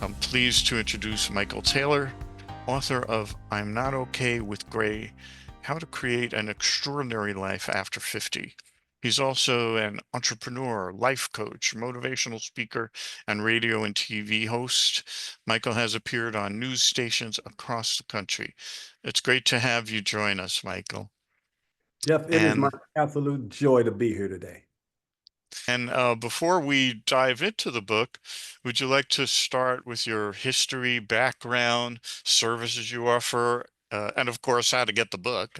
I'm pleased to introduce Michael Taylor, author of I'm Not Okay with Gray, How to Create an Extraordinary Life After 50. He's also an entrepreneur, life coach, motivational speaker, and radio and TV host. Michael has appeared on news stations across the country. It's great to have you join us, Michael. Jeff, it is my And absolute joy to be here today. Before we dive into the book, would you like to start with your history, background, services you offer, and of course, how to get the book?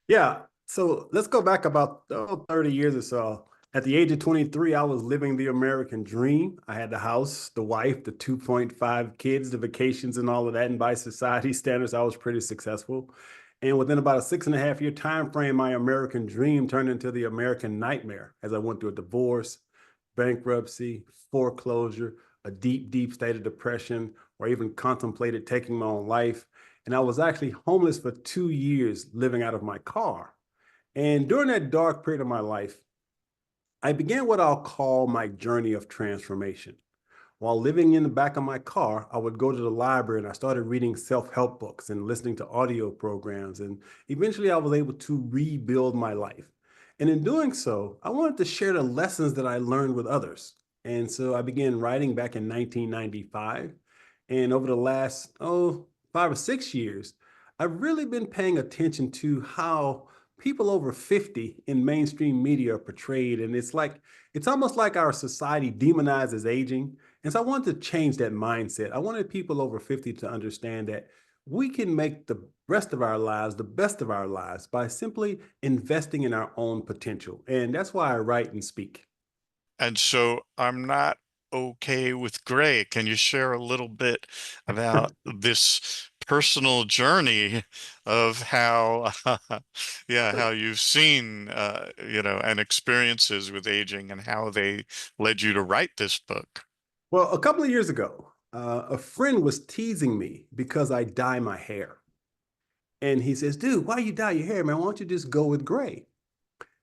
Yeah, so let's go back about 30 years or so. At the age of 23, I was living the American dream. I had the house, the wife, the 2.5 kids, the vacations, and all of that. And by society standards, I was pretty successful. And within about a 6.5 year time frame, my American dream turned into the American nightmare as I went through a divorce, bankruptcy, foreclosure, a deep, deep state of depression, or even contemplated taking my own life. And I was actually homeless for 2 years living out of my car. And during that dark period of my life, I began what I'll call my journey of transformation. While living in the back of my car, I would go to the library and I started reading self help books and listening to audio programs. And eventually I was able to rebuild my life. And in doing so, I wanted to share the lessons that I learned with others. And so I began writing back in 1995. And over the last, 5 or 6 years, I've really been paying attention to how people over 50 in mainstream media are portrayed. And it's almost like our society demonizes aging, and so I wanted to change that mindset. I wanted people over 50 to understand that we can make the rest of our lives the best of our lives by simply investing in our own potential. And that's why I write and speak. And so I'm not okay with gray. Can you share a little bit about this personal journey of how, yeah, how you've seen, and experiences with aging and how they led you to write this book? Well, a couple of years ago, a friend was teasing me because I dye my hair. And he says, dude, why you dye your hair, man? Why don't you just go with gray?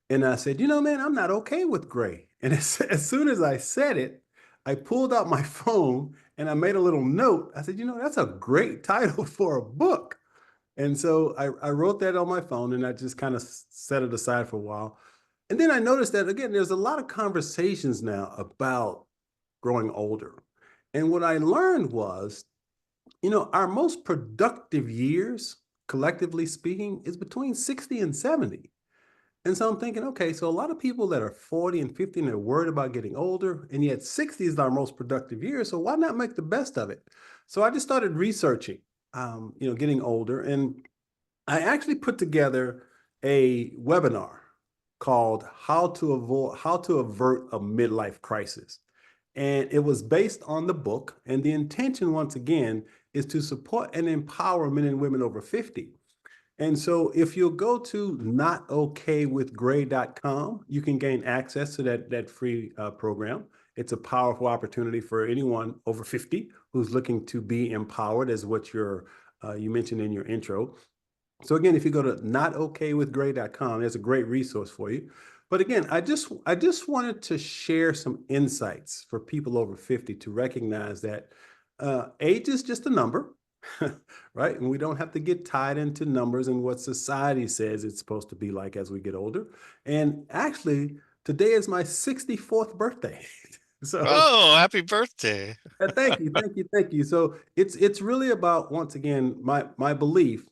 And I said, man, I'm not okay with gray. And as soon as I said it, I pulled out my phone and I made a little note. I said, that's a great title for a book. And so I wrote that on my phone and I just kind of set it aside for a while. And then I noticed that, again, there's a lot of conversations now about growing older. And what I learned was, our most productive years, collectively speaking, is between 60 and 70. And so I'm thinking, okay, so a lot of people that are 40 and 50 and they're worried about getting older, and yet 60 is our most productive year. So why not make the best of it? So I just started researching, getting older. And I actually put together a webinar called How to Avert a Midlife Crisis. And it was based on the book. And the intention, once again, is to support and empower men and women over 50. And so if you'll go to notokaywithgray.com, you can gain access to that free program. It's a powerful opportunity for anyone over 50 who's looking to be empowered, as what you mentioned in your intro. So again, if you go to notokaywithgray.com, there's a great resource for you. But again, I just wanted to share some insights for people over 50 to recognize that age is just a number, right? And we don't have to get tied into numbers and what society says it's supposed to be like as we get older. And actually, today is my 64th birthday. So Oh, happy birthday. thank you, thank you, thank you. So it's really about, once again, my belief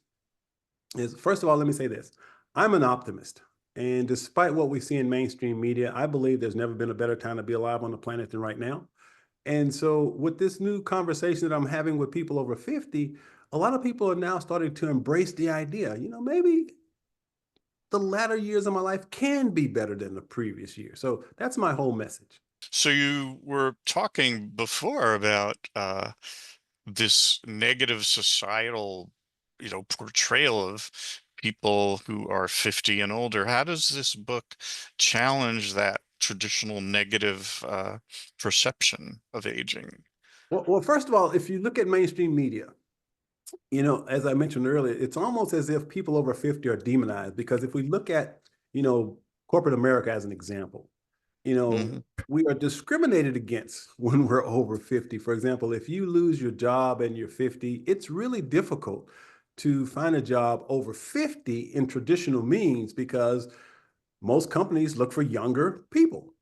is, first of all, let me say this. I'm an optimist. And despite what we see in mainstream media, I believe there's never been a better time to be alive on the planet than right now. And so, with this new conversation that I'm having with people over 50, a lot of people are now starting to embrace the idea, maybe the latter years of my life can be better than the previous year. So, that's my whole message. So you were talking before about this negative societal, portrayal of people who are 50 and older. How does this book challenge that traditional negative perception of aging? Well, first of all, if you look at mainstream media, as I mentioned earlier, it's almost as if people over 50 are demonized, because if we look at, you know, corporate America as an example, you know, Hmm. we are discriminated against when we're over 50. For example, if you lose your job and you're 50, it's really difficult to find a job over 50 in traditional means because most companies look for younger people.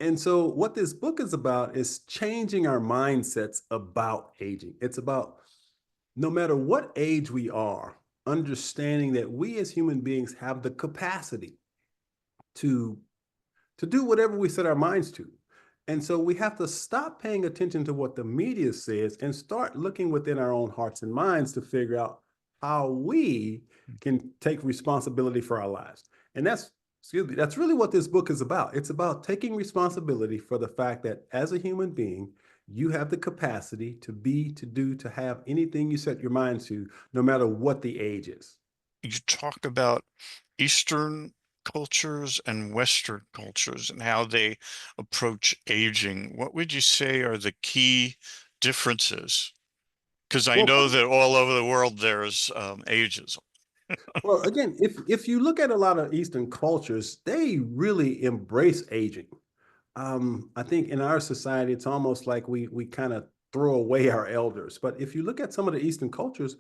And so, what this book is about is changing our mindsets about aging. It's about no matter what age we are, understanding that we as human beings have the capacity to do whatever we set our minds to. And so we have to stop paying attention to what the media says and start looking within our own hearts and minds to figure out how we can take responsibility for our lives. And that's, excuse me, that's really what this book is about. It's about taking responsibility for the fact that as a human being, you have the capacity to be, to do, to have anything you set your mind to, no matter what the age is. You talk about Eastern cultures and Western cultures and how they approach aging. What would you say are the key differences? Because I Well, know that all over the world there's ageism. Well, again, if you look at a lot of Eastern cultures, they really embrace aging. I think in our society, it's almost like we kind of throw away our elders. But if you look at some of the Eastern cultures,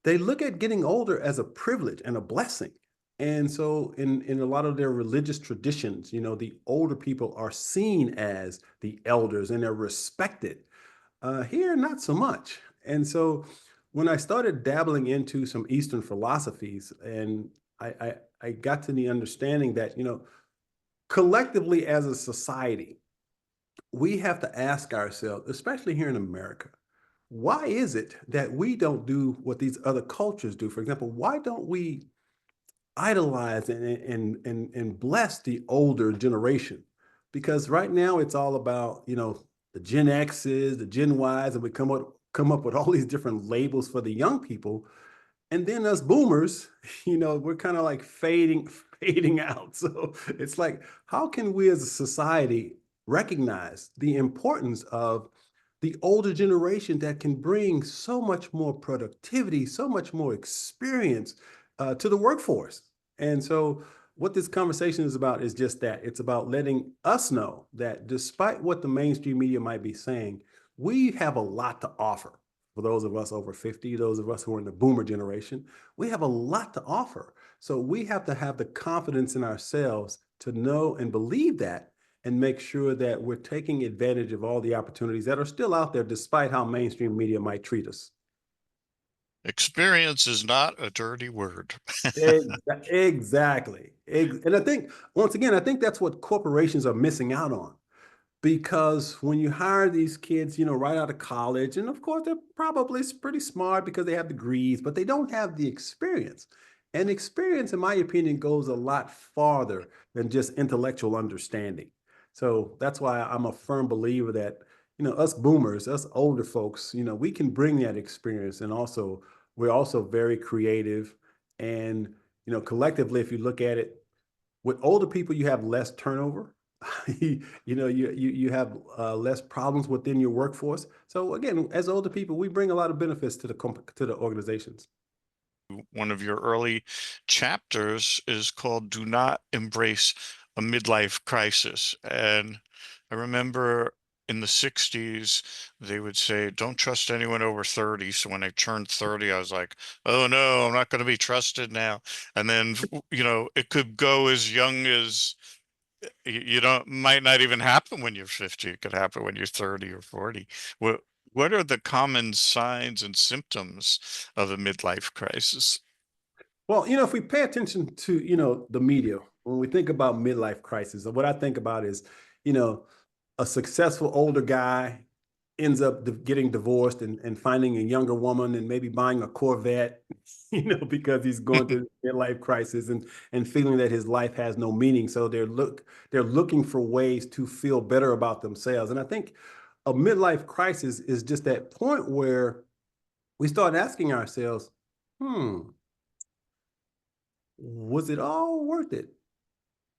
they look at getting older as a privilege and a blessing. And so in a lot of their religious traditions, the older people are seen as the elders and they're respected. Here, not so much. And so when I started dabbling into some Eastern philosophies, and I got to the understanding that, collectively as a society, we have to ask ourselves, especially here in America, why is it that we don't do what these other cultures do? For example, why don't we idolize and bless the older generation? Because right now it's all about, the Gen X's, the Gen Y's, and we come up with all these different labels for the young people. And then us boomers, we're kind of like fading out. So it's like, how can we as a society recognize the importance of the older generation that can bring so much more productivity, so much more experience to the workforce? And so, what this conversation is about is just that. It's about letting us know that despite what the mainstream media might be saying, we have a lot to offer. For those of us over 50, those of us who are in the boomer generation, we have a lot to offer. So we have to have the confidence in ourselves to know and believe that and make sure that we're taking advantage of all the opportunities that are still out there, despite how mainstream media might treat us. Experience is not a dirty word. Exactly. And I think, once again, I think that's what corporations are missing out on. Because when you hire these kids, right out of college, and of course they're probably pretty smart because they have degrees, but they don't have the experience. And experience, in my opinion, goes a lot farther than just intellectual understanding. So that's why I'm a firm believer that, us boomers, us older folks, we can bring that experience. And also, we're also very creative. And, collectively, if you look at it, with older people, you have less turnover. You have less problems within your workforce. So again, as older people, we bring a lot of benefits to the organizations. One of your early chapters is called Do Not Embrace a Midlife Crisis. And I remember in the 60s, they would say, don't trust anyone over 30. So when I turned 30, I was like, oh no, I'm not going to be trusted now. And then, it could go as young as you don't might not even happen when you're 50. It could happen when you're 30 or 40. What are the common signs and symptoms of a midlife crisis? Well, if we pay attention to, the media, when we think about midlife crisis, what I think about is, you know, a successful older guy ends up getting divorced and finding a younger woman and maybe buying a Corvette, because he's going through a midlife crisis and feeling that his life has no meaning. So they're looking for ways to feel better about themselves. And I think a midlife crisis is just that point where we start asking ourselves, hmm, was it all worth it?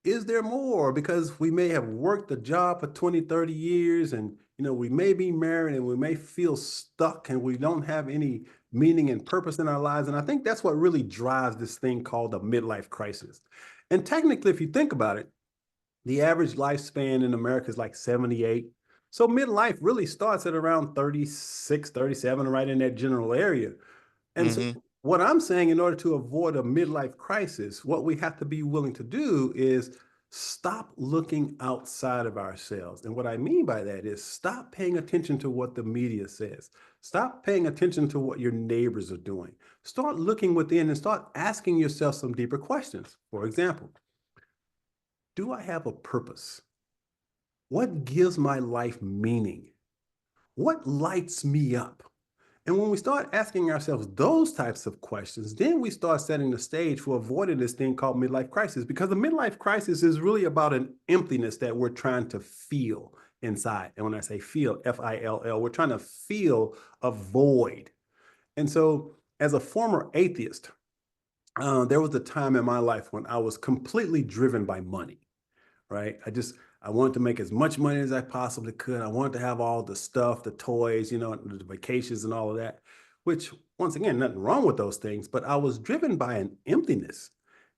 Is there more? Because we may have worked a job for 20, 30 years and we may be married and we may feel stuck and we don't have any meaning and purpose in our lives. And I think that's what really drives this thing called a midlife crisis. And technically, if you think about it, The average lifespan in America is like 78. So midlife really starts at around 36, 37, right in that general area. And so Hmm. what I'm saying, in order to avoid a midlife crisis, what we have to be willing to do is stop looking outside of ourselves. And what I mean by that is stop paying attention to what the media says. Stop paying attention to what your neighbors are doing. Start looking within and start asking yourself some deeper questions. For example, do I have a purpose? What gives my life meaning? What lights me up? And when we start asking ourselves those types of questions, then we start setting the stage for avoiding this thing called midlife crisis. Because the midlife crisis is really about an emptiness that we're trying to feel inside. And when I say feel, Fill, we're trying to feel a void. And so, as a former atheist, there was a time in my life when I was completely driven by money, right? I wanted to make as much money as I possibly could. I wanted to have all the stuff, the toys, the vacations and all of that, which once again, nothing wrong with those things, but I was driven by an emptiness.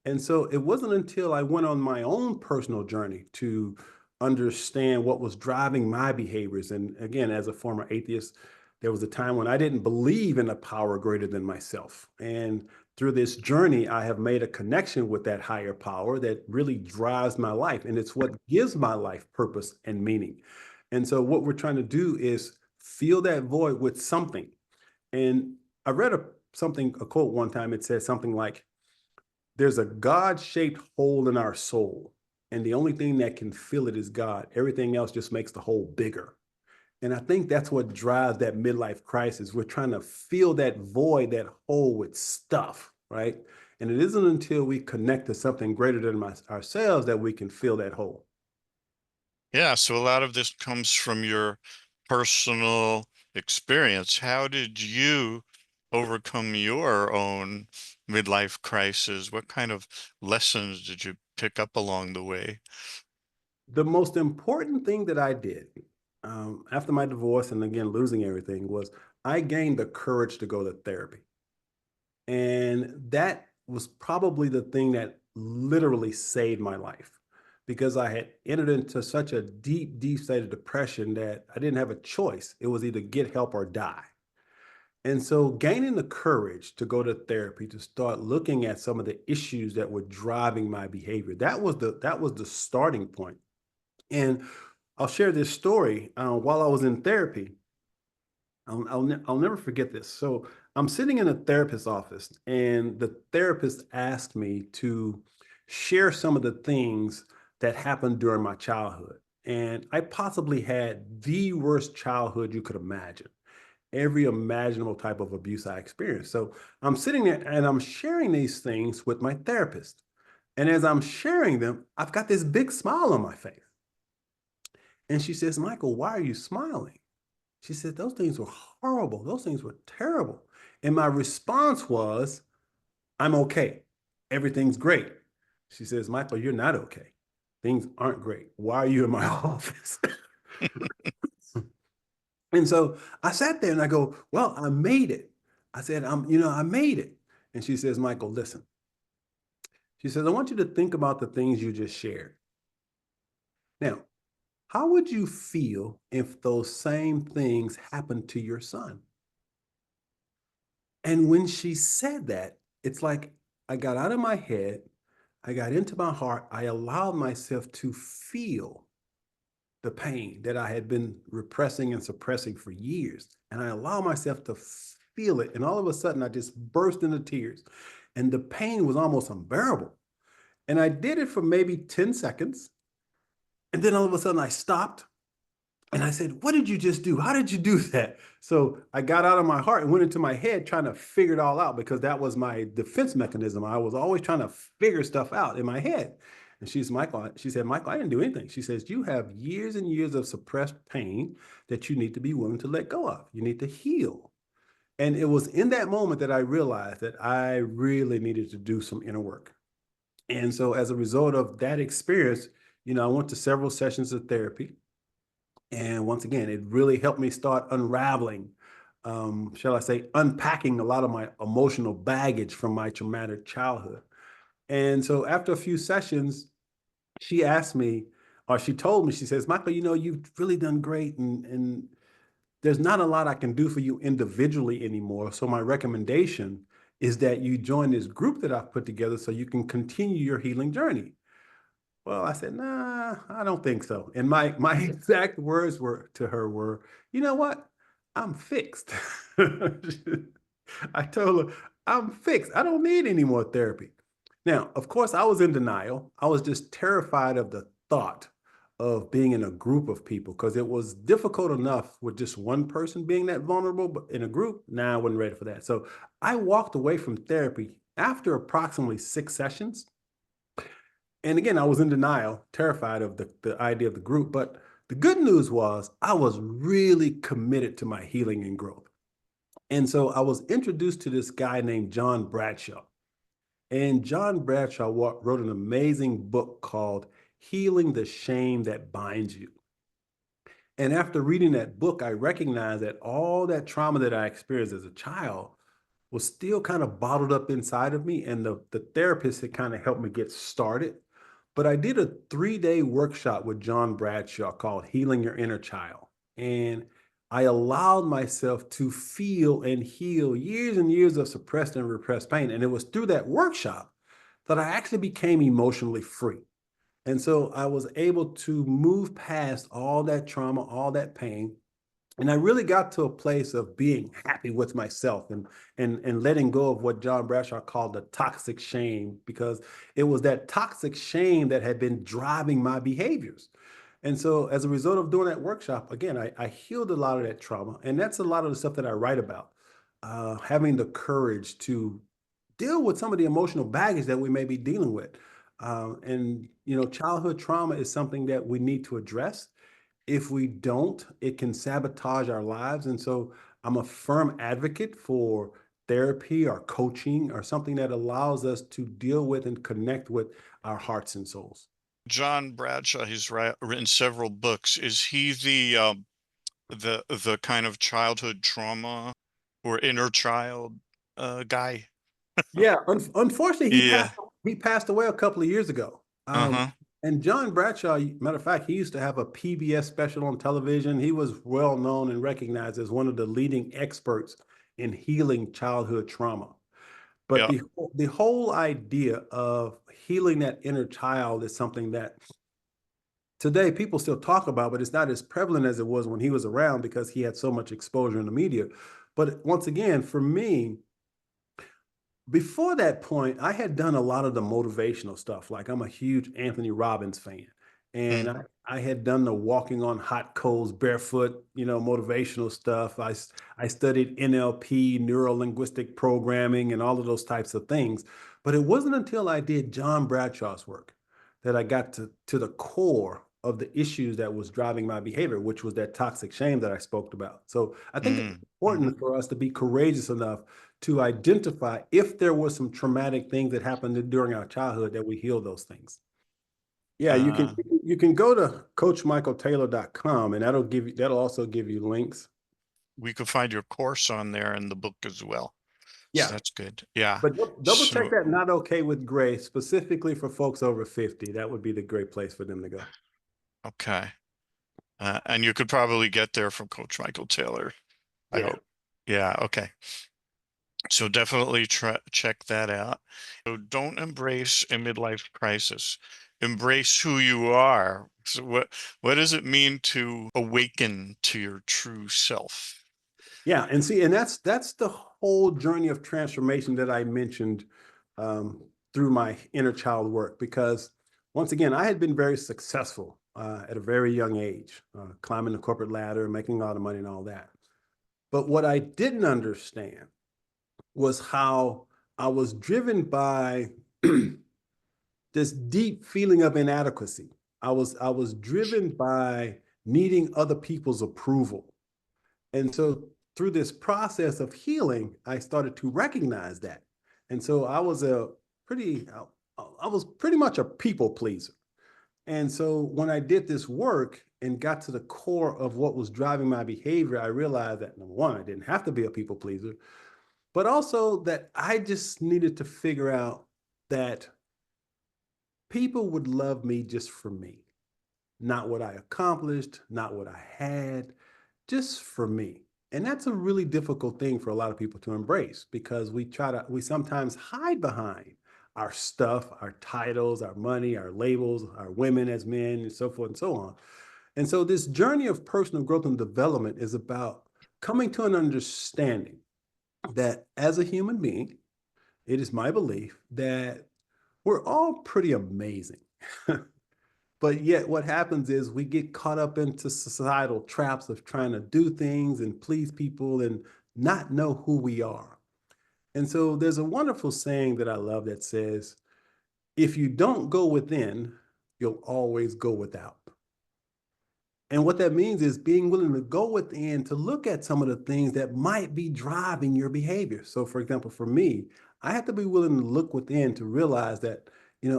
And so it wasn't until I went on my own personal journey to understand what was driving my behaviors. And again, as a former atheist, there was a time when I didn't believe in a power greater than myself. And through this journey, I have made a connection with that higher power that really drives my life. And it's what gives my life purpose and meaning. And so, what we're trying to do is fill that void with something. And I read a quote one time. It said something like, there's a God shaped hole in our soul. And the only thing that can fill it is God. Everything else just makes the hole bigger. And I think that's what drives that midlife crisis. We're trying to fill that void, that hole with stuff, right? And it isn't until we connect to something greater than ourselves that we can fill that hole. Yeah, so a lot of this comes from your personal experience. How did you overcome your own midlife crisis? What kind of lessons did you pick up along the way? The most important thing that I did after my divorce and again losing everything was I gained the courage to go to therapy. And that was probably the thing that literally saved my life because I had entered into such a deep, deep state of depression that I didn't have a choice. It was either get help or die. And so gaining the courage to go to therapy to start looking at some of the issues that were driving my behavior. That was the starting point. And I'll share this story. While I was in therapy, I'll never forget this. So I'm sitting in a therapist's office, and the therapist asked me to share some of the things that happened during my childhood. And I possibly had the worst childhood you could imagine. Every imaginable type of abuse I experienced. So I'm sitting there and I'm sharing these things with my therapist. And as I'm sharing them, I've got this big smile on my face. And she says, Michael, why are you smiling? She said, those things were horrible. Those things were terrible. And my response was, I'm okay. Everything's great. She says, Michael, you're not okay. Things aren't great. Why are you in my office? And so I sat there and I go, well, I made it. I said, I made it. And she says, Michael, listen. She says, I want you to think about the things you just shared. Now, how would you feel if those same things happened to your son? And when she said that, it's like I got out of my head, I got into my heart, I allowed myself to feel the pain that I had been repressing and suppressing for years. And I allowed myself to feel it. And all of a sudden, I just burst into tears. And the pain was almost unbearable. And I did it for maybe 10 seconds. And then all of a sudden, I stopped and I said, what did you just do? How did you do that? So I got out of my heart and went into my head trying to figure it all out because that was my defense mechanism. I was always trying to figure stuff out in my head. And she said, Michael, I didn't do anything. She says, you have years and years of suppressed pain that you need to be willing to let go of. You need to heal. And it was in that moment that I realized that I really needed to do some inner work. And so as a result of that experience, I went to several sessions of therapy. And once again, it really helped me start unraveling, shall I say, unpacking a lot of my emotional baggage from my traumatic childhood. And so after a few sessions, she asked me, Or she told me, she says, Michael, you've really done great, and there's not a lot I can do for you individually anymore. So my recommendation is that you join this group that I've put together so you can continue your healing journey. Well, I said, nah, I don't think so. And my exact words were to her were, you know what? I'm fixed. I told her, I'm fixed. I don't need any more therapy. Now, of course, I was in denial. I was just terrified of the thought of being in a group of people because it was difficult enough with just one person being that vulnerable, but in a group, nah, I wasn't ready for that. So I walked away from therapy after approximately 6 sessions. And again, I was in denial, terrified of the idea of the group. But the good news was I was really committed to my healing and growth. And so I was introduced to this guy named John Bradshaw. And John Bradshaw wrote an amazing book called Healing the Shame That Binds You. And after reading that book, I recognized that all that trauma that I experienced as a child was still kind of bottled up inside of me. And the therapist had kind of helped me get started. But I did a 3-day workshop with John Bradshaw called Healing Your Inner Child. And I allowed myself to feel and heal years and years of suppressed and repressed pain. And it was through that workshop that I actually became emotionally free. And so I was able to move past all that trauma, all that pain, and I really got to a place of being happy with myself and letting go of what John Bradshaw called the toxic shame, because it was that toxic shame that had been driving my behaviors. And so as a result of doing that workshop, again, I healed a lot of that trauma. And that's a lot of the stuff that I write about. Having the courage to deal with some of the emotional baggage that we may be dealing with. And childhood trauma is something that we need to address. If we don't, it can sabotage our lives. And so I'm a firm advocate for therapy or coaching or something that allows us to deal with and connect with our hearts and souls. John Bradshaw, he's written several books. Is he the kind of childhood trauma or inner child guy? Yeah, unfortunately, Yeah. he passed away a couple of years ago. Uh-huh. And John Bradshaw, matter of fact, he used to have a PBS special on television. He was well known and recognized as one of the leading experts in healing childhood trauma. But Yeah. the whole idea of healing that inner child is something that today people still talk about, but it's not as prevalent as it was when he was around because he had so much exposure in the media. But once again, for me, before that point, I had done a lot of the motivational stuff. Like I'm a huge Anthony Robbins fan. And Mm, I had done the walking on hot coals barefoot, motivational stuff. I studied NLP, neuro linguistic programming, and all of those types of things. But it wasn't until I did John Bradshaw's work that I got to the core of the issues that was driving my behavior, which was that toxic shame that I spoke about. So I think it's mhm. important for us to be courageous enough to identify if there was some traumatic things that happened during our childhood that we heal those things. Yeah, Uh, you can go to coachmichaeltaylor.com and that'll also give you links. we could find your course on there in the book as well. So Yeah, that's good. Yeah. but double check So, that not okay with Gray specifically for folks over 50. That would be the great place for them to go. okay. And you could probably get there from Coach Michael Taylor, I Yeah. hope. Yeah, okay. So definitely check that out. So don't embrace a midlife crisis. Embrace who you are. So what does it mean to awaken to your true self? Yeah, and see, and that's the whole journey of transformation that I mentioned through my inner child work. Because once again, I had been very successful at a very young age, climbing the corporate ladder, making a lot of money, and all that. But what I didn't understand was how I was driven by this deep feeling of inadequacy. I was driven by needing other people's approval. And so through this process of healing, I started to recognize that. And so I was pretty much a people pleaser. And so when I did this work and got to the core of what was driving my behavior, I realized that number one, I didn't have to be a people pleaser, but also that I just needed to figure out that people would love me just for me. not what I accomplished, not what I had, just for me. And that's a really difficult thing for a lot of people to embrace because we sometimes hide behind our stuff, our titles, our money, our labels, our women as men, and so forth and so on. And so, this journey of personal growth and development is about coming to an understanding that as a human being, it is my belief that we're all pretty amazing. But yet, what happens is we get caught up into societal traps of trying to do things and please people and not know who we are. And so, there's a wonderful saying that I love that says, if you don't go within, you'll always go without. And what that means is being willing to go within to look at some of the things that might be driving your behavior. So, for example, for me, I had to be willing to look within to realize that,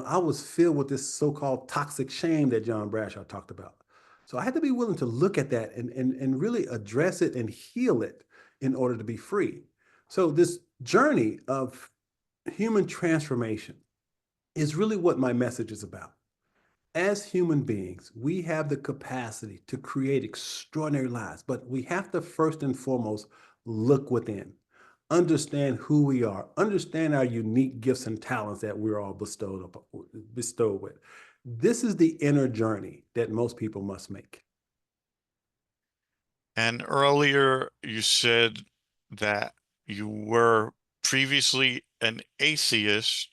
I was filled with this so-called toxic shame that John Bradshaw talked about. So I had to be willing to look at that and really address it and heal it in order to be free. So this journey of human transformation is really what my message is about. As human beings, we have the capacity to create extraordinary lives, but we have to first and foremost look within, understand who we are, understand our unique gifts and talents that we're all bestowed with. This is the inner journey that most people must make. And earlier you said that you were previously an atheist,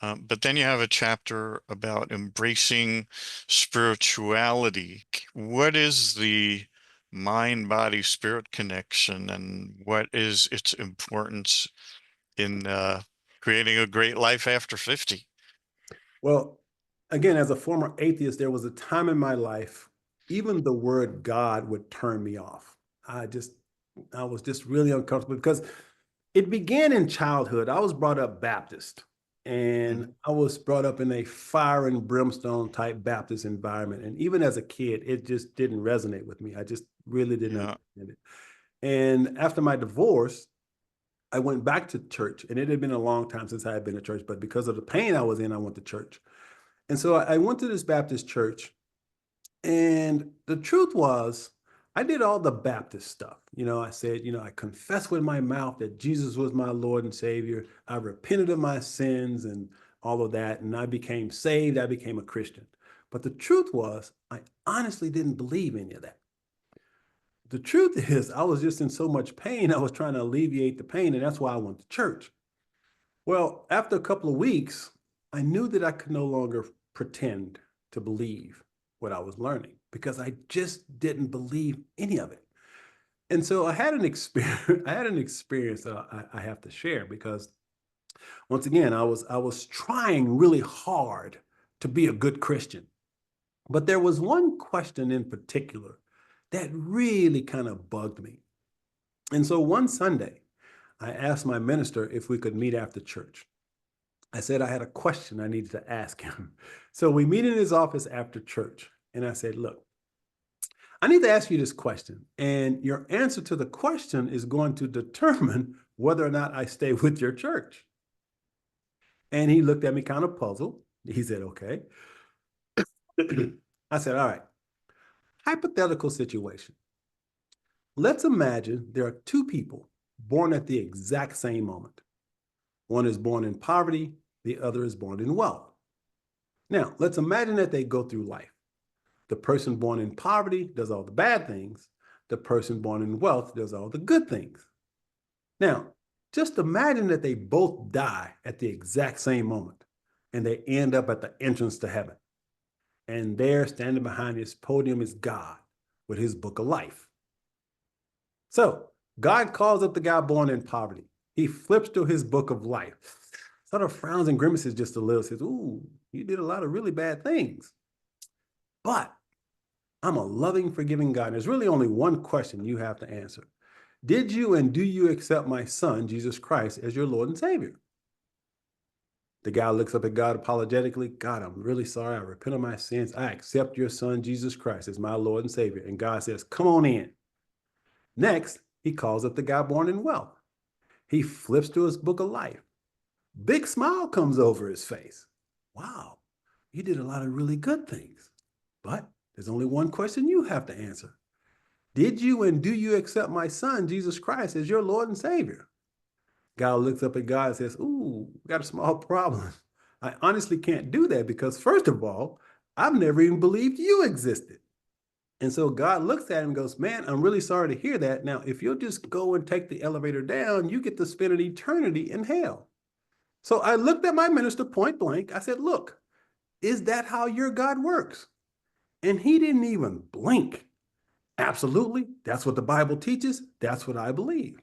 but then you have a chapter about embracing spirituality. What is the mind, body, spirit connection, and what is its importance in creating a great life after 50? Well, again, as a former atheist, there was a time in my life, even the word God would turn me off. I just, I was just really uncomfortable because it began in childhood. I was brought up Baptist, and Mhm. I was brought up in a fire and brimstone type Baptist environment. And even as a kid, it just didn't resonate with me. I just really didn't Yeah. understand it. And after my divorce, I went back to church, and it had been a long time since I had been to church, but because of the pain I was in, I went to church. And so I went to this Baptist church, and the truth was, I did all the Baptist stuff. I said, I confessed with my mouth that Jesus was my Lord and Savior. I repented of my sins and all of that. And I became saved. I became a Christian. But the truth was, I honestly didn't believe any of that. The truth is, I was just in so much pain. I was trying to alleviate the pain. And that's why I went to church. Well, after a couple of weeks, I knew that I could no longer pretend to believe what I was learning because I just didn't believe any of it. And so I had an experience. I had an experience that I have to share because once again, I was trying really hard to be a good Christian, but there was one question in particular that really kind of bugged me. And so one Sunday, I asked my minister if we could meet after church. I said I had a question I needed to ask him. So we meet in his office after church. And I said, look, I need to ask you this question. And your answer to the question is going to determine whether or not I stay with your church. And he looked at me kind of puzzled. He said, okay. I said, all right, hypothetical situation. Let's imagine there are two people born at the exact same moment. One is born in poverty, the other is born in wealth. Now, let's imagine that they go through life. The person born in poverty does all the bad things. The person born in wealth does all the good things. Now, just imagine that they both die at the exact same moment and they end up at the entrance to heaven. And there, standing behind his podium, is God with his book of life. So, God calls up the guy born in poverty. He flips to his book of life, sort of frowns and grimaces just a little, says, ooh, you did a lot of really bad things. But I'm a loving, forgiving God. And there's really only one question you have to answer. Did you and do you accept my son, Jesus Christ, as your Lord and Savior? The guy looks up at God apologetically. God, I'm really sorry. I repent of my sins. I accept your son, Jesus Christ, as my Lord and Savior. And God says, come on in. Next, he calls up the guy born in wealth. He flips to his book of life. Big smile comes over his face. Wow, you did a lot of really good things. But There's only one question you have to answer. Did you and do you accept my son, Jesus Christ, as your Lord and Savior? God looks up at God and says, ooh, we got a small problem. I honestly can't do that because, first of all, I've never even believed you existed. And so God looks at him and goes, man, I'm really sorry to hear that. Now, if you'll just go and take the elevator down, you get to spend an eternity in hell. So I looked at my minister point blank. I said, look, is that how your God works? And he didn't even blink. Absolutely. That's what the Bible teaches. That's what I believe.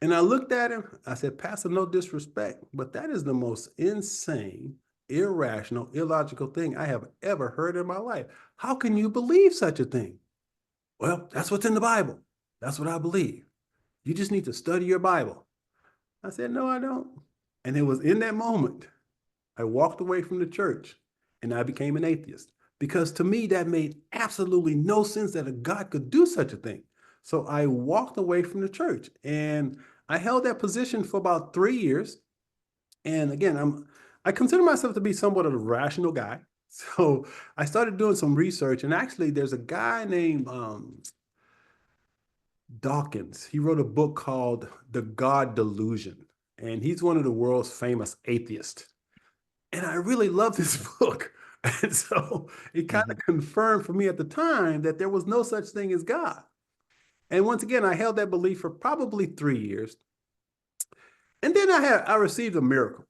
And I looked at him. I said, Pastor, no disrespect, but that is the most insane, irrational, illogical thing I have ever heard in my life. How can you believe such a thing? Well, that's what's in the Bible. That's what I believe. You just need to study your Bible. I said, no, I don't. And it was in that moment I walked away from the church and I became an atheist because to me, that made absolutely no sense that a God could do such a thing. So I walked away from the church and I held that position for about 3 years. And again, I consider myself to be somewhat of a rational guy. So I started doing some research, and actually, there's a guy named Dawkins. He wrote a book called The God Delusion, and he's one of the world's famous atheists. And I really love this book. And so it kind Hmm. of confirmed for me at the time that there was no such thing as God. And once again, I held that belief for probably 3 years. And then I received a miracle.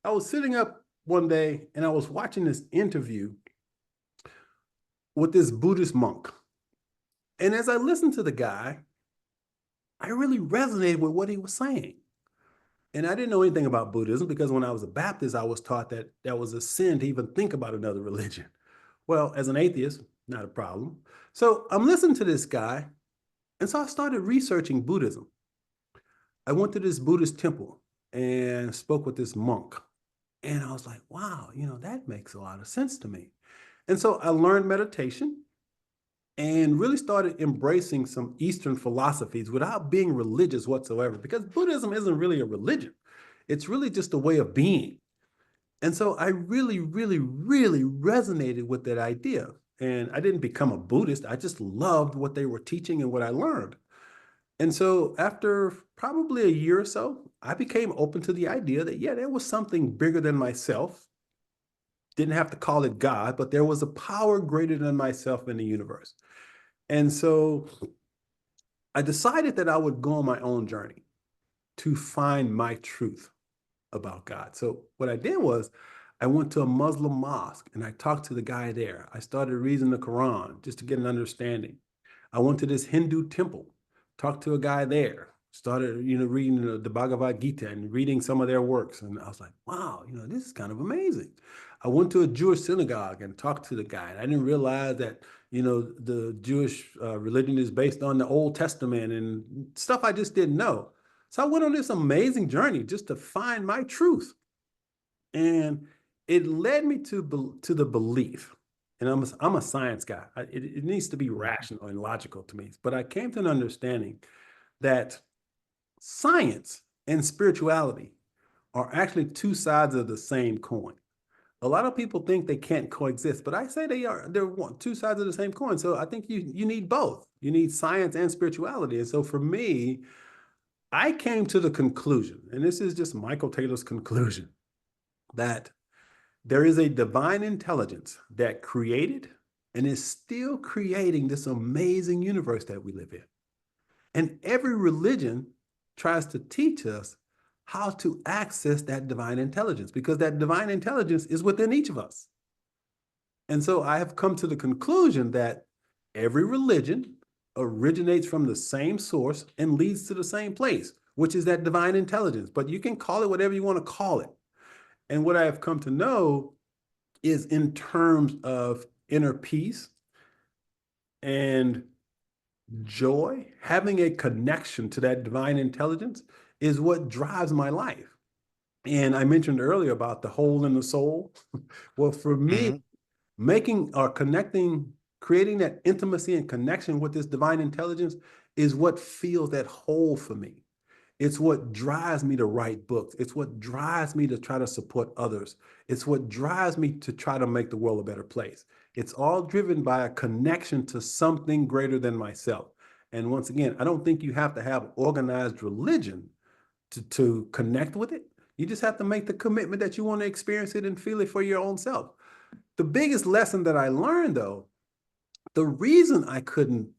I was sitting up one day and I was watching this interview with this Buddhist monk. And as I listened to the guy, I really resonated with what he was saying. And I didn't know anything about Buddhism because when I was a Baptist, I was taught that that was a sin to even think about another religion. Well, as an atheist, not a problem. So I'm listening to this guy. And so I started researching Buddhism. I went to this Buddhist temple and spoke with this monk. And I was like, wow, that makes a lot of sense to me. And so I learned meditation and really started embracing some Eastern philosophies without being religious whatsoever, because Buddhism isn't really a religion. It's really just a way of being. And so I really, really, really resonated with that idea. And I didn't become a Buddhist. I just loved what they were teaching and what I learned. And so after probably a year or so, I became open to the idea that, yeah, there was something bigger than myself. Didn't have to call it God, but there was a power greater than myself in the universe. And so I decided that I would go on my own journey to find my truth about God. So what I did was I went to a Muslim mosque and I talked to the guy there. I started reading the Quran just to get an understanding. I went to this Hindu temple, talked to a guy there, started, reading the Bhagavad Gita and reading some of their works. And I was like, wow, this is kind of amazing. I went to a Jewish synagogue and talked to the guy. And I didn't realize that, the Jewish religion is based on the Old Testament and stuff I just didn't know. So I went on this amazing journey just to find my truth. And it led me to the belief, and I'm a science guy. It needs to be rational and logical to me. But I came to an understanding that science and spirituality are actually two sides of the same coin. A lot of people think they can't coexist, but I say they're two sides of the same coin. So I think you need both. You need science and spirituality. And so for me, I came to the conclusion, and this is just Michael Taylor's conclusion, that there is a divine intelligence that created and is still creating this amazing universe that we live in. And every religion tries to teach us how to access that divine intelligence because that divine intelligence is within each of us. And so I have come to the conclusion that every religion originates from the same source and leads to the same place, which is that divine intelligence. But you can call it whatever you want to call it. And what I have come to know is in terms of inner peace and joy, having a connection to that divine intelligence is what drives my life. And I mentioned earlier about the hole in the soul. Well, for me, Hmm. making or connecting, creating that intimacy and connection with this divine intelligence is what fills that hole for me. It's what drives me to write books. It's what drives me to try to support others. It's what drives me to try to make the world a better place. It's all driven by a connection to something greater than myself. And once again, I don't think you have to have organized religion to connect with it. You just have to make the commitment that you want to experience it and feel it for your own self. The biggest lesson that I learned, though, the reason I couldn't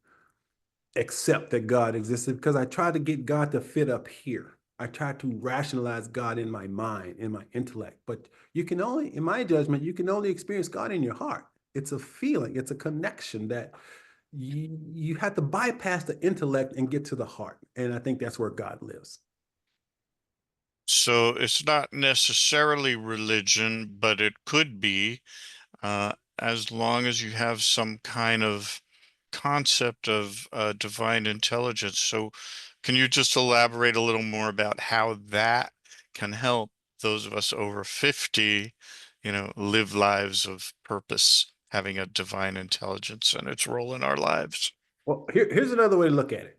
accept that God existed because I tried to get God to fit up here. I tried to rationalize God in my mind, in my intellect. But you can only, in my judgment, you can only experience God in your heart. It's a feeling, it's a connection that you have to bypass the intellect and get to the heart. And I think that's where God lives. So it's not necessarily religion, but it could be, as long as you have some kind of concept of divine intelligence. So, can you just elaborate a little more about how that can help those of us over 50, live lives of purpose, having a divine intelligence and its role in our lives? Well, here's another way to look at it.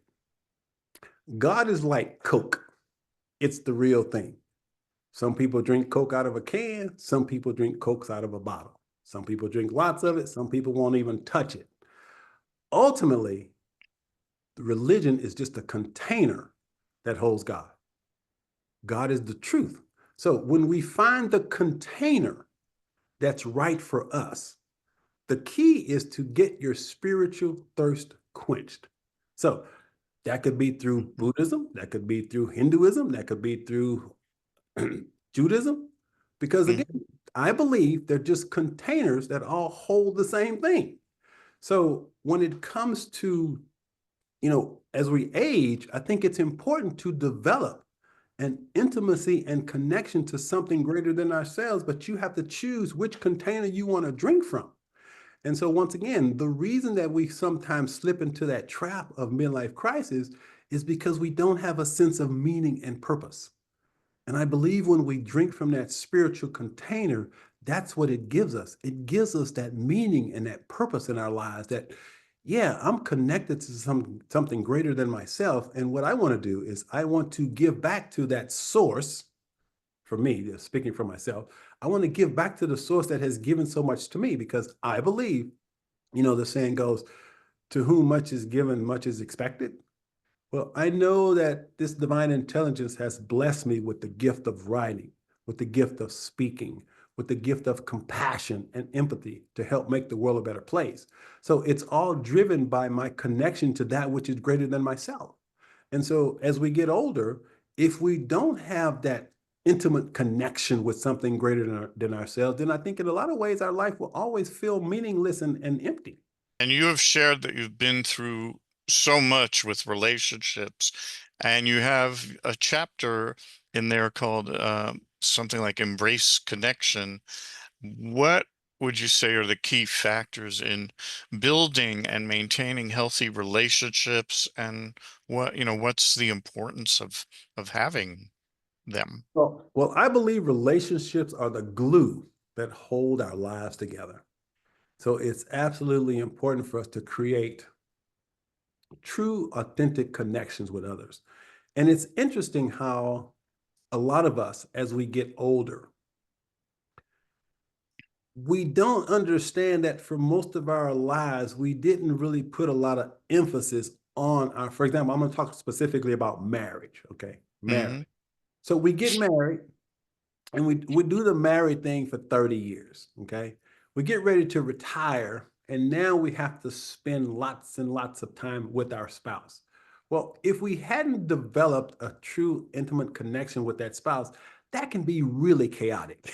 God is like Coke. It's the real thing. Some people drink Coke out of a can. Some people drink Cokes out of a bottle. Some people drink lots of it. Some people won't even touch it. Ultimately, religion is just a container that holds God. God is the truth. So when we find the container that's right for us, the key is to get your spiritual thirst quenched. So that could be through Buddhism, that could be through Hinduism, that could be through Judaism, because Mhm. again, I believe they're just containers that all hold the same thing. So when it comes to, as we age, I think it's important to develop an intimacy and connection to something greater than ourselves, but you have to choose which container you want to drink from. And so, once again, the reason that we sometimes slip into that trap of midlife crisis is because we don't have a sense of meaning and purpose. And I believe when we drink from that spiritual container, that's what it gives us. It gives us that meaning and that purpose in our lives that, yeah, I'm connected to something greater than myself. And what I want to do is I want to give back to that source. For me, speaking for myself, I want to give back to the source that has given so much to me because I believe, the saying goes, to whom much is given, much is expected. Well, I know that this divine intelligence has blessed me with the gift of writing, with the gift of speaking, with the gift of compassion and empathy to help make the world a better place. So it's all driven by my connection to that which is greater than myself. And so as we get older, if we don't have that intimate connection with something greater than ourselves, then I think in a lot of ways our life will always feel meaningless and empty. And you have shared that you've been through so much with relationships, and you have a chapter in there called something like Embrace Connection. What would you say are the key factors in building and maintaining healthy relationships, and what's the importance of having them? Well, I believe relationships are the glue that hold our lives together. So it's absolutely important for us to create true, authentic connections with others. And it's interesting how a lot of us, as we get older, we don't understand that for most of our lives, we didn't really put a lot of emphasis on our, for example, I'm going to talk specifically about marriage, okay? Marriage. Hmm. So we get married and we do the married thing for 30 years, okay? We get ready to retire, and now we have to spend lots and lots of time with our spouse. Well, if we hadn't developed a true intimate connection with that spouse, that can be really chaotic.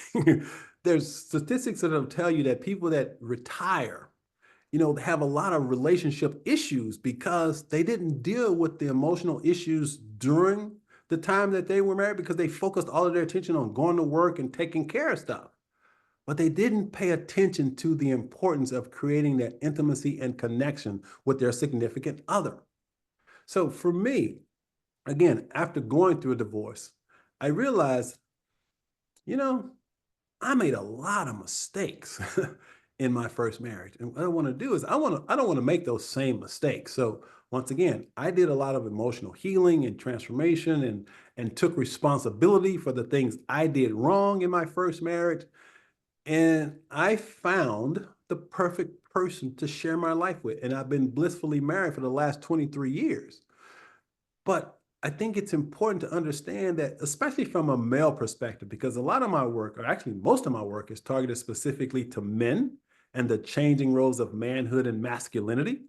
There's statistics that'll tell you that people that retire, have a lot of relationship issues because they didn't deal with the emotional issues during the time that they were married because they focused all of their attention on going to work and taking care of stuff. But they didn't pay attention to the importance of creating that intimacy and connection with their significant other. So for me, again, after going through a divorce, I realized, you know, I made a lot of mistakes in my first marriage. And what I want to do is I don't want to make those same mistakes. So once again, I did a lot of emotional healing and transformation and took responsibility for the things I did wrong in my first marriage. And I found the perfect person to share my life with. And I've been blissfully married for the last 23 years. But I think it's important to understand that, especially from a male perspective, because a lot of my work, or actually most of my work, is targeted specifically to men and the changing roles of manhood and masculinity.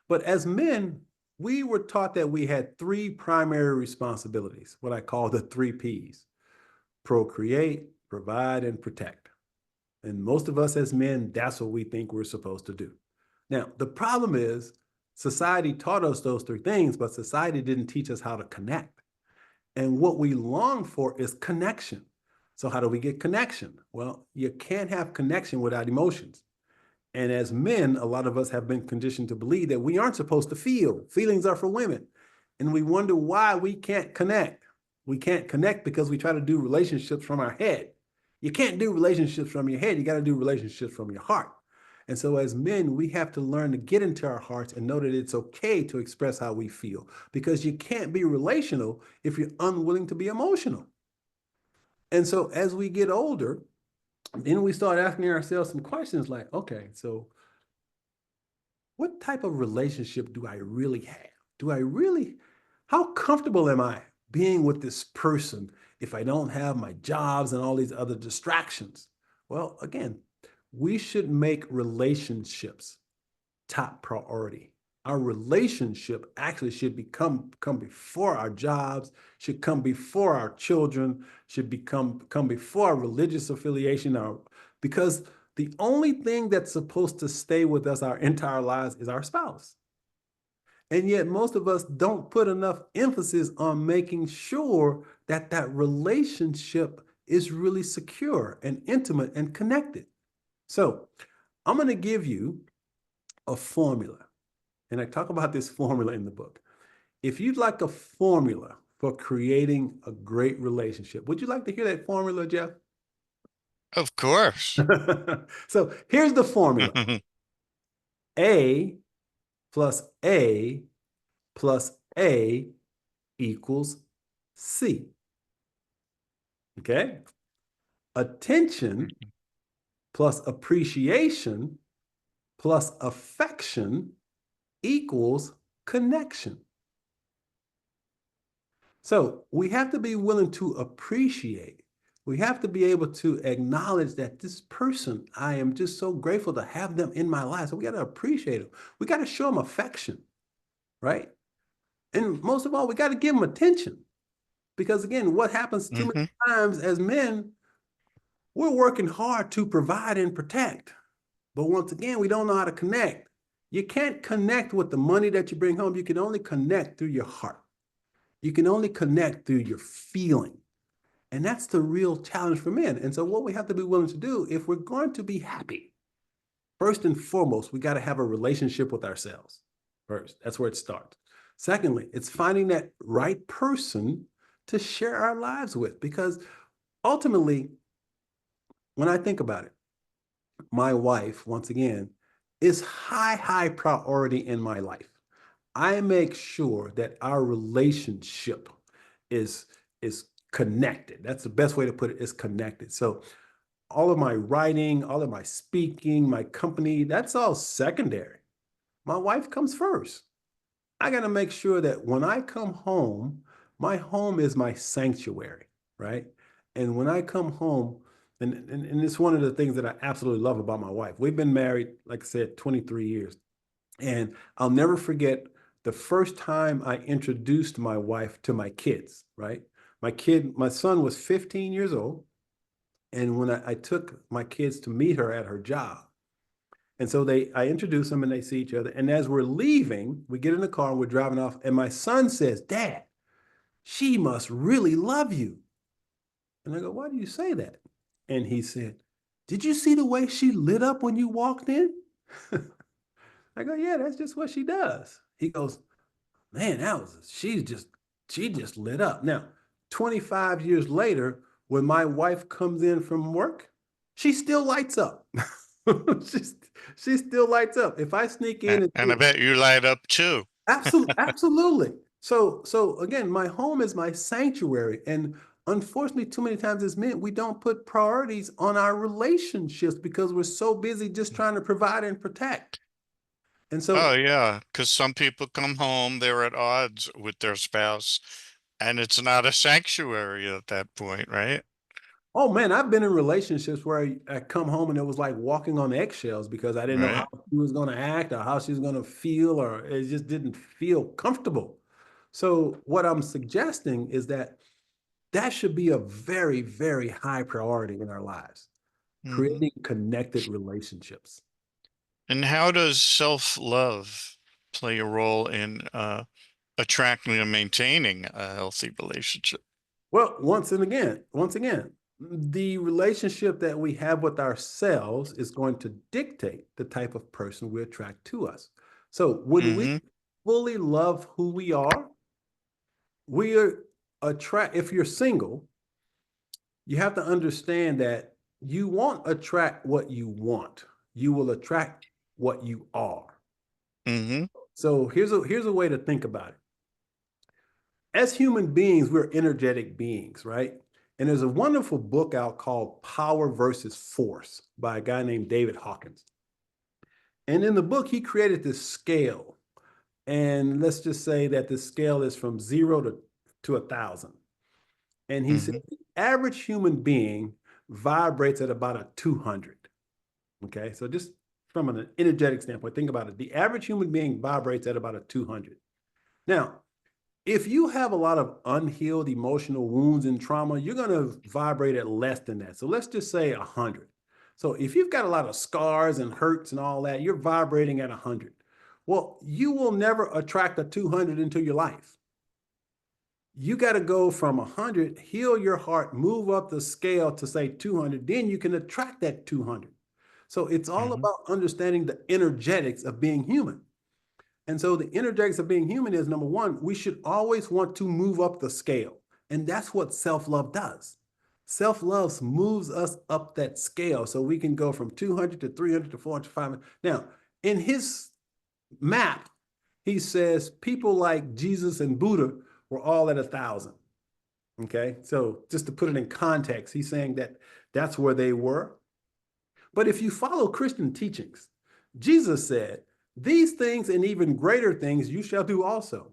But as men, we were taught that we had three primary responsibilities, what I call the three P's: procreate, provide, and protect. And most of us as men, that's what we think we're supposed to do. Now, the problem is society taught us those three things, but society didn't teach us how to connect. And what we long for is connection. So, how do we get connection? Well, you can't have connection without emotions. And as men, a lot of us have been conditioned to believe that we aren't supposed to feel. Feelings are for women. And we wonder why we can't connect. We can't connect because we try to do relationships from our head. You can't do relationships from your head. You got to do relationships from your heart. And so, as men, we have to learn to get into our hearts and know that it's okay to express how we feel, because you can't be relational if you're unwilling to be emotional. And so, as we get older, then we start asking ourselves some questions like, okay, so what type of relationship do I really have? Do I really, how comfortable am I being with this person if I don't have my jobs and all these other distractions? Well, again, we should make relationships top priority. Our relationship actually should come before our jobs, should come before our children, should come before our religious affiliation, because the only thing that's supposed to stay with us our entire lives is our spouse. And yet most of us don't put enough emphasis on making sure that that relationship is really secure and intimate and connected. So I'm going to give you a formula. And I talk about this formula in the book. If you'd like a formula for creating a great relationship, would you like to hear that formula, Jeff? Of course. So here's the formula: A plus A plus A equals C. Okay? Attention plus appreciation plus affection equals connection. So we have to be willing to appreciate. We have to be able to acknowledge that this person, I am just so grateful to have them in my life. So we got to appreciate them. We got to show them affection, right? And most of all, we got to give them attention. Because again, what happens too many Hmm. times as men, we're working hard to provide and protect. But once again, we don't know how to connect. You can't connect with the money that you bring home. You can only connect through your heart. You can only connect through your feeling. And that's the real challenge for men. And so, what we have to be willing to do, if we're going to be happy, first and foremost, we got to have a relationship with ourselves. First, that's where it starts. Secondly, it's finding that right person to share our lives with. Because ultimately, when I think about it, my wife, once again, is high priority in my life. I make sure that our relationship is is connected. That's the best way to put it, is connected. So all of my writing, all of my speaking, my company, that's all secondary. My wife comes first. I got to make sure that when I come home, my home is my sanctuary, right? And when I come home, and it's one of the things that I absolutely love about my wife. We've been married, like I said, 23 years. And I'll never forget the first time I introduced my wife to my kids, right? My son was 15 years old. And when I took my kids to meet her at her job, and so I introduce them and they see each other. And as we're leaving, we get in the car and we're driving off. And my son says, "Dad, she must really love you." And I go, "Why do you say that?" And he said, "Did you see the way she lit up when you walked in?" I go, "Yeah, that's just what she does." He goes, "Man, she just lit up." Now, 25 years later, when my wife comes in from work, she still lights up. she's, she still lights up. If I sneak in and And I bet you light up too. absolutely. So again, my home is my sanctuary. And unfortunately, too many times as men, we don't put priorities on our relationships because we're so busy just trying to provide and protect. And Oh so, yeah, because some people come home, they're at odds with their spouse, and it's not a sanctuary at that point, right? oh man, I've been in relationships where I come home and it was like walking on eggshells because I didn't know how Right. she was going to act or how she was going to feel, or it just didn't feel comfortable. So, what I'm suggesting is that that should be a very, very high priority in our lives, Hmm. creating connected relationships. And how does self-love play a role in attracting and maintaining a healthy relationship? Well, once again, the relationship that we have with ourselves is going to dictate the type of person we attract to us. So, when we Hmm. fully love who we are, we are attract. If you're single, you have to understand that you won't attract what you want. You will attract what you are. Hmm. So here's a way to think about it. As human beings, we're energetic beings, right? And there's a wonderful book out called Power versus Force by a guy named David Hawkins. And in the book, he created this scale. And let's just say that the scale is from zero to 1,000. And he said Hmm. the average human being vibrates at about a 200. Okay. So just from an energetic standpoint, think about it. The average human being vibrates at about a 200. Now, if you have a lot of unhealed emotional wounds and trauma, you're going to vibrate at less than that. So let's just say 100. So if you've got a lot of scars and hurts and all that, you're vibrating at 100. Well, you will never attract a 200 into your life. You got to go from 100, heal your heart, move up the scale to say 200, then you can attract that 200. So it's all Hmm. about understanding the energetics of being human. And so the energetics of being human is number one, we should always want to move up the scale. And that's what self love does. Self love moves us up that scale so we can go from 200 to 300 to 400 to 500. Now, in his map, he says people like Jesus and Buddha were all at 1,000. Okay. So just to put it in context, he's saying that that's where they were. But if you follow Christian teachings, Jesus said, these things and even greater things you shall do also.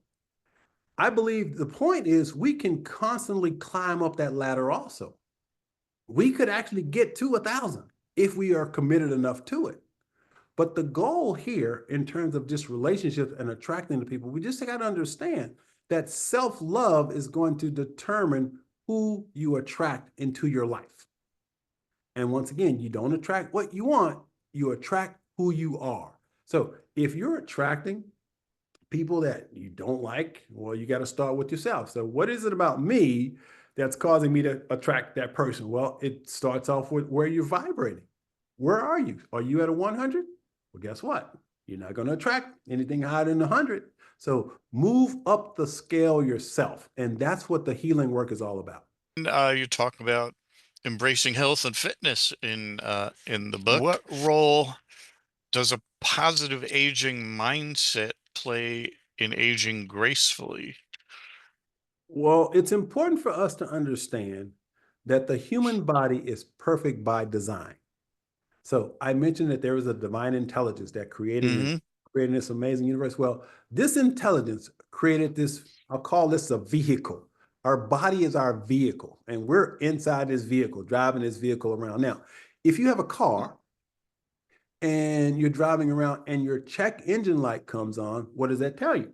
I believe the point is we can constantly climb up that ladder also. We could actually get to 1,000 if we are committed enough to it. But the goal here, in terms of just relationships and attracting the people, we just got to understand that self love is going to determine who you attract into your life. And once again, you don't attract what you want, you attract who you are. So if you're attracting people that you don't like, well, you got to start with yourself. So, what is it about me that's causing me to attract that person? Well, it starts off with where you're vibrating. Where are you? Are you at a 100? Well, guess what? You're not going to attract anything higher than 100. So, move up the scale yourself. And that's what the healing work is all about. And you talk about embracing health and fitness in the book. What role does a positive aging mindset play in aging gracefully? Well, it's important for us to understand that the human body is perfect by design. So I mentioned that there is a divine intelligence that Hmm. created this amazing universe. Well, this intelligence created this, I'll call this a vehicle. Our body is our vehicle, and we're inside this vehicle, driving this vehicle around. Now, if you have a car and you're driving around and your check engine light comes on, what does that tell you?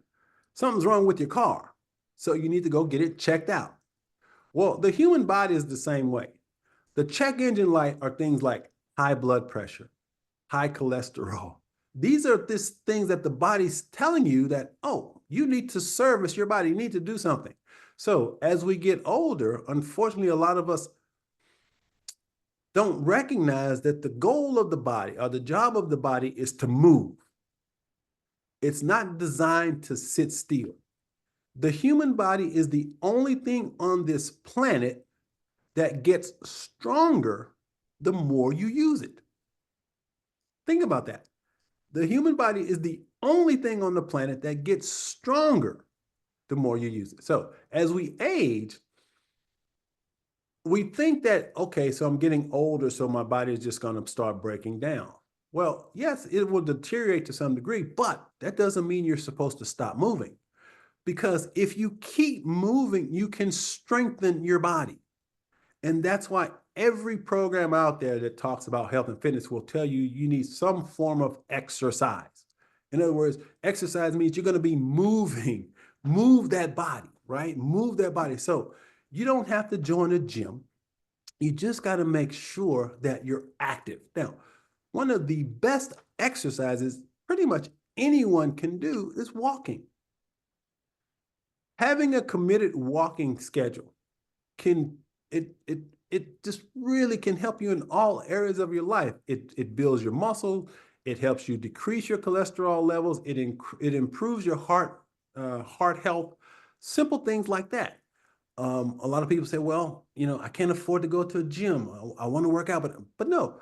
Something's wrong with your car. So you need to go get it checked out. Well, the human body is the same way. The check engine light are things like high blood pressure, high cholesterol. These are these things that the body's telling you that, oh, you need to service your body, you need to do something. So as we get older, unfortunately, a lot of us don't recognize that the goal of the body or the job of the body is to move. It's not designed to sit still. The human body is the only thing on this planet that gets stronger the more you use it. Think about that. The human body is the only thing on the planet that gets stronger the more you use it. So as we age, we think that, okay, so I'm getting older, so my body is just going to start breaking down. Well, yes, it will deteriorate to some degree, but that doesn't mean you're supposed to stop moving. Because if you keep moving, you can strengthen your body. And that's why every program out there that talks about health and fitness will tell you you need some form of exercise. In other words, exercise means you're going to be moving, move that body, right? Move that body. So you don't have to join a gym. You just got to make sure that you're active. Now, one of the best exercises pretty much anyone can do is walking. Having a committed walking schedule can it it just really can help you in all areas of your life. It builds your muscle. It helps you decrease your cholesterol levels. It improves your heart health. Simple things like that. A lot of people say, well, I can't afford to go to a gym. I want to work out, but no,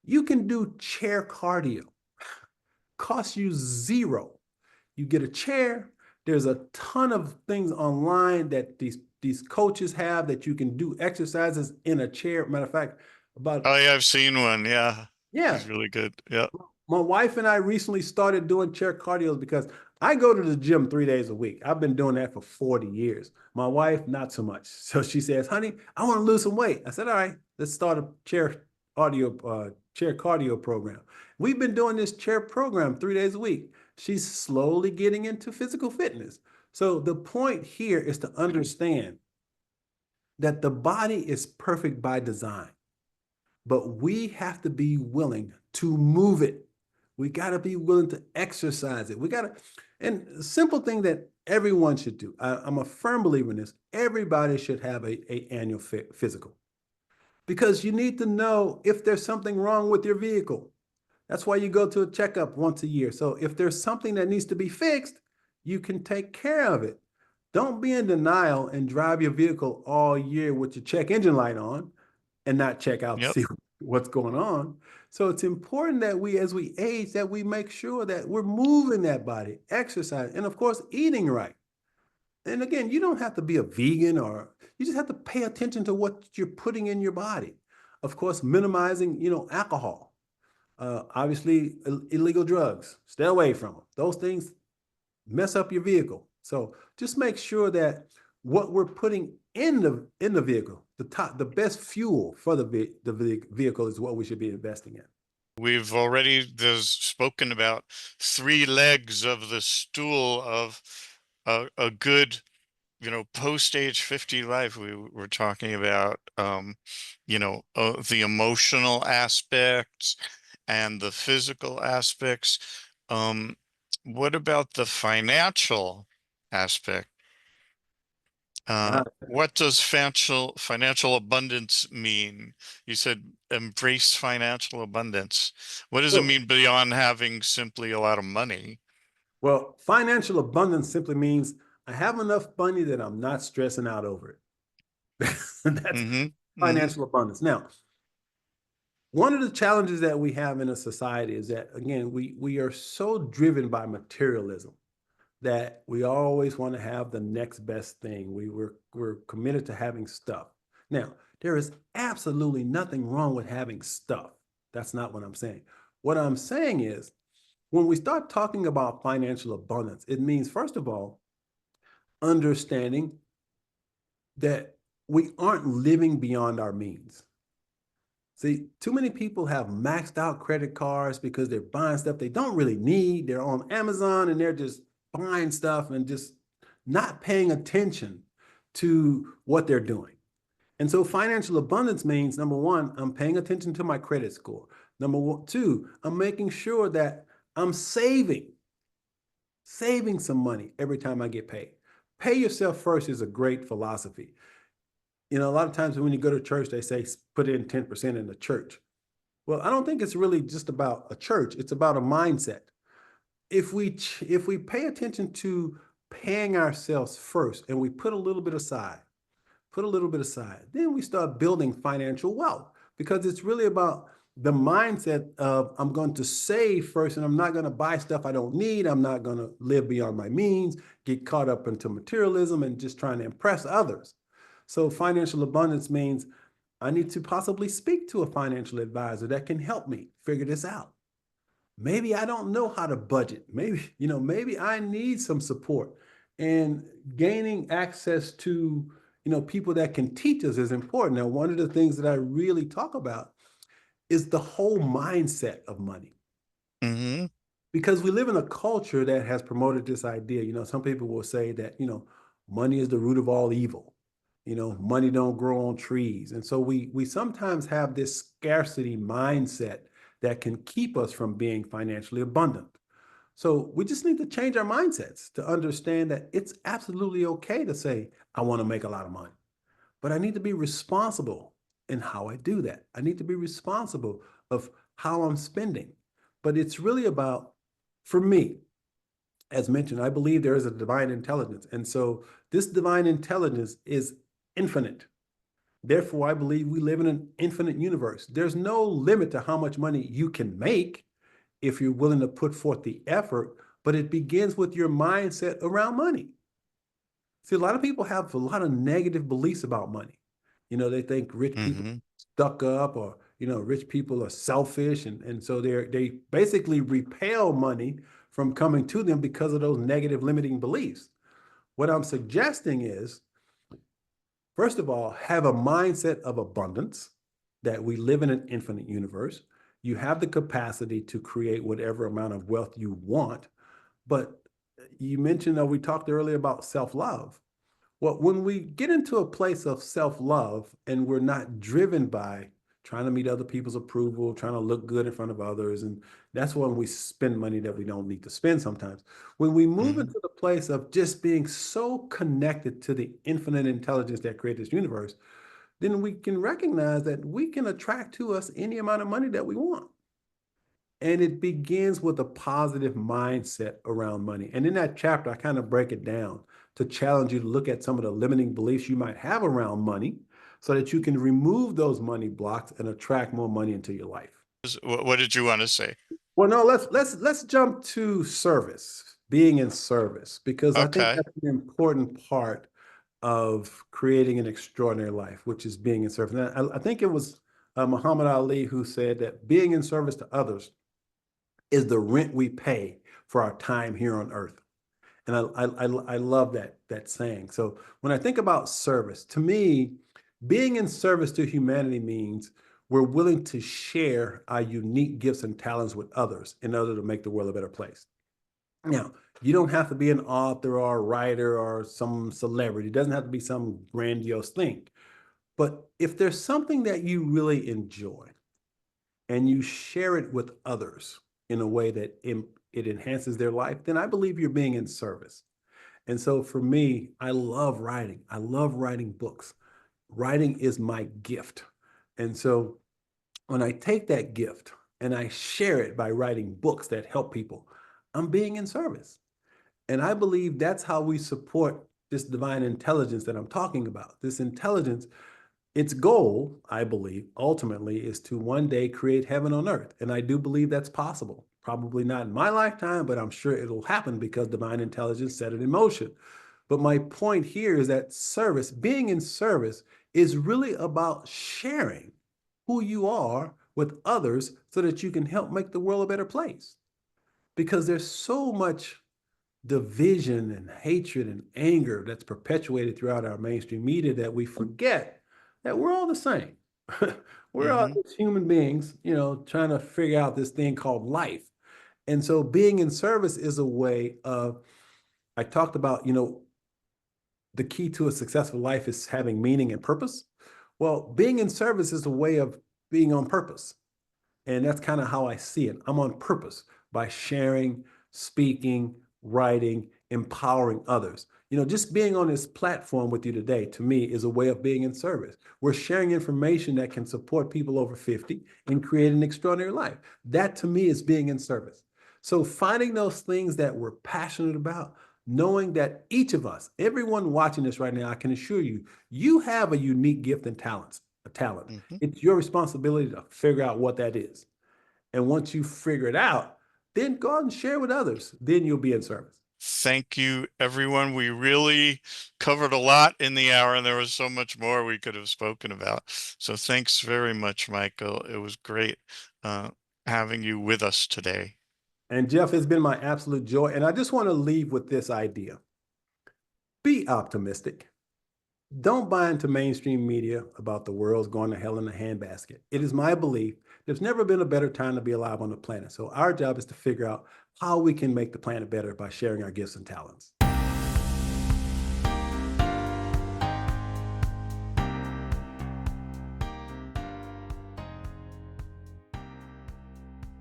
you can do chair cardio. Costs you zero. You get a chair. There's a ton of things online that these coaches have that you can do exercises in a chair. Matter of fact, about Oh yeah, I've seen one. Yeah. yeah, He's really good. Yeah. my wife and I recently started doing chair cardio because I go to the gym 3 days a week. I've been doing that for 40 years. My wife, not so much. So she says, honey, I want to lose some weight. I said, all right, let's start a chair cardio program. We've been doing this chair program 3 days a week. She's slowly getting into physical fitness. So the point here is to understand that the body is perfect by design, but we have to be willing to move it. We got to be willing to exercise it. We got to, and a simple thing that everyone should do. I'm a firm believer in this. Everybody should have a annual physical because you need to know if there's something wrong with your vehicle. That's why you go to a checkup once a year. So if there's something that needs to be fixed, you can take care of it. Don't be in denial and drive your vehicle all year with your check engine light on and not check out to Yep. see what's going on. So it's important that we, as we age, that we make sure that we're moving that body, exercise, and of course, eating right. And again, you don't have to be a vegan, or you just have to pay attention to what you're putting in your body. Of course, minimizing, alcohol, obviously illegal drugs, stay away from them. Those things mess up your vehicle. So just make sure that what we're putting in the vehicle, the best fuel for the vehicle is what we should be investing in. We've already there's spoken about three legs of the stool of a good, post age 50 life. We were talking about, the emotional aspects and the physical aspects. Um, what about the financial aspect? Uh, What does financial abundance mean? You said embrace financial abundance. What does it well, mean beyond having simply a lot of money? well, financial abundance simply means I have enough money that I'm not stressing out over it. That's Mm-hmm. Mm-hmm. financial abundance. Now, one of the challenges that we have in a society is that, again, we are so driven by materialism that we always want to have the next best thing. We're committed to having stuff. Now, there is absolutely nothing wrong with having stuff. That's not what I'm saying. What I'm saying is when we start talking about financial abundance, it means, first of all, understanding that we aren't living beyond our means. See, too many people have maxed out credit cards because they're buying stuff they don't really need. They're on Amazon and they're just buying stuff and just not paying attention to what they're doing. And so financial abundance means, number one, I'm paying attention to my credit score. Number one, two, I'm making sure that I'm saving some money every time I get paid. Pay yourself first is a great philosophy. A lot of times when you go to church, they say put in 10% in the church. Well, I don't think it's really just about a church. It's about a mindset. If we pay attention to paying ourselves first and we put a little bit aside, then we start building financial wealth because it's really about the mindset of I'm going to save first and I'm not going to buy stuff I don't need. I'm not going to live beyond my means, get caught up into materialism and just trying to impress others. So financial abundance means I need to possibly speak to a financial advisor that can help me figure this out. Maybe I don't know how to budget. Maybe, maybe I need some support. And gaining access to, people that can teach us is important. Now, one of the things that I really talk about is the whole mindset of money. Mm-hmm. Because we live in a culture that has promoted this idea. Some people will say that, money is the root of all evil. Money don't grow on trees. And so we sometimes have this scarcity mindset that can keep us from being financially abundant. So we just need to change our mindsets to understand that it's absolutely okay to say, I want to make a lot of money, but I need to be responsible in how I do that. I need to be responsible of how I'm spending. But it's really about, for me, as mentioned, I believe there is a divine intelligence. And so this divine intelligence is infinite. Therefore, I believe we live in an infinite universe. There's no limit to how much money you can make if you're willing to put forth the effort, but it begins with your mindset around money. See, a lot of people have a lot of negative beliefs about money. They think rich people Mm-hmm. stuck up, or rich people are selfish, and so they basically repel money from coming to them because of those negative limiting beliefs. What I'm suggesting is, first of all, have a mindset of abundance, that we live in an infinite universe. You have the capacity to create whatever amount of wealth you want. But you mentioned, we talked earlier about self-love. Well, when we get into a place of self-love and we're not driven by trying to meet other people's approval, trying to look good in front of others, and that's when we spend money that we don't need to spend sometimes. When we move Mm-hmm. into the place of just being so connected to the infinite intelligence that created this universe, then we can recognize that we can attract to us any amount of money that we want. And it begins with a positive mindset around money. And in that chapter, I kind of break it down to challenge you to look at some of the limiting beliefs you might have around money so that you can remove those money blocks and attract more money into your life. What did you want to say? Well, no, let's jump to service, being in service, because I think Okay. that's an important part of creating an extraordinary life, which is being in service. And I think it was Muhammad Ali who said that being in service to others is the rent we pay for our time here on earth. And I love that saying. So when I think about service, to me, being in service to humanity means we're willing to share our unique gifts and talents with others in order to make the world a better place. Now, you don't have to be an author or a writer or some celebrity. It doesn't have to be some grandiose thing. But if there's something that you really enjoy and you share it with others in a way that it enhances their life, then I believe you're being in service. And so for me, I love writing. I love writing books. Writing is my gift. And so when I take that gift and I share it by writing books that help people, I'm being in service. And I believe that's how we support this divine intelligence that I'm talking about. This intelligence, its goal, I believe, ultimately is to one day create heaven on earth. And I do believe that's possible. Probably not in my lifetime, but I'm sure it'll happen because divine intelligence set it in motion. But my point here is that service, being in service, is really about sharing who you are with others so that you can help make the world a better place. Because there's so much division and hatred and anger that's perpetuated throughout our mainstream media that we forget that we're all the same. We're all Mm-hmm. just human beings, trying to figure out this thing called life. And so being in service is a way of, I talked about, the key to a successful life is having meaning and purpose. Well, being in service is a way of being on purpose. And that's kind of how I see it. I'm on purpose by sharing, speaking, writing, empowering others. Just being on this platform with you today, to me, is a way of being in service. We're sharing information that can support people over 50 and create an extraordinary life. That to me is being in service. So finding those things that we're passionate about, knowing that each of us, everyone watching this right now, I can assure you, you have a unique gift and talent. Mm-hmm. It's your responsibility to figure out what that is. And once you figure it out, then go out and share with others. Then you'll be in service. Thank you, everyone. We really covered a lot in the hour, and there was so much more we could have spoken about. So thanks very much, Michael. It was great uh, having you with us today. And Jeff, it's been my absolute joy. And I just want to leave with this idea: be optimistic. Don't buy into mainstream media about the world's going to hell in a handbasket. It is my belief there's never been a better time to be alive on the planet. So our job is to figure out how we can make the planet better by sharing our gifts and talents.